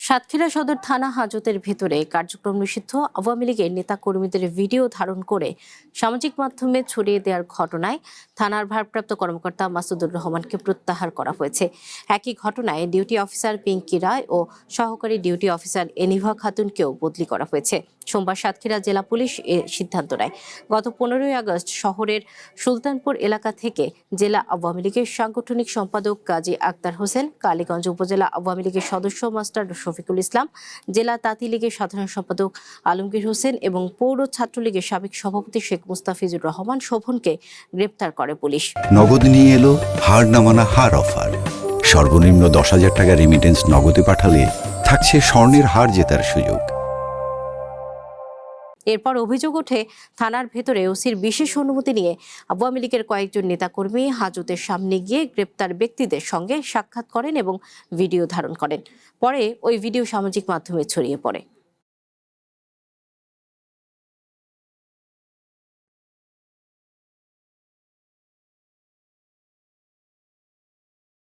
সাতক্ষীরা সদর থানা হাজতের ভেতরে কার্যক্রম নিষিদ্ধ আওয়ামী লীগের নেতা কর্মীদের ভিডিও ধারণ করে সামাজিক মাধ্যমে ছড়িয়ে দেওয়ার ঘটনায় থানার ভারপ্রাপ্ত কর্মকর্তা মাসুদুর রহমানকে প্রত্যাহার করা হয়েছে। একই ঘটনায় ডিউটি অফিসার পিঙ্কি রায় ও সহকারী ডিউটি অফিসার এনিভা খাতুনকেও বদলি করা হয়েছে। সোমবার সাতক্ষীরা জেলা পুলিশ এ সিদ্ধান্ত নেয়। গত 15ই আগস্ট শহরের সুলতানপুর এলাকা থেকে জেলা আওয়ামী লীগের সাংগঠনিক সম্পাদক কাজী আক্তার হোসেন, কালীগঞ্জ উপজেলা আওয়ামী লীগের সদস্য মাস্টার শফিকুল ইসলাম, জেলা তাঁতি লীগের সাধারণ সম্পাদক আলমগীর হোসেন এবং পৌর ছাত্রলীগের সাবেক সভাপতি শেখ মুস্তাফিজুর রহমান শোভনকে গ্রেপ্তার করে পুলিশ। নগদ নিয়ে এলো হার না মানা হার অফার। সর্বনিম্ন 10,000 টাকা রেমিটেন্স নগদে পাঠালে থাকছে স্বর্ণের হার জেতার সুযোগ। এরপর অভিযোগ ওঠে থানার ভেতরে ওসির বিশেষ অনুমতি নিয়ে আওয়ামী লীগের কয়েকজন নেতাকর্মী হাজতের সামনে গিয়ে গ্রেপ্তার ব্যক্তিদের সঙ্গে সাক্ষাৎ করেন এবং ভিডিও ধারণ করেন। পরে ওই ভিডিও সামাজিক মাধ্যমে ছড়িয়ে পড়ে।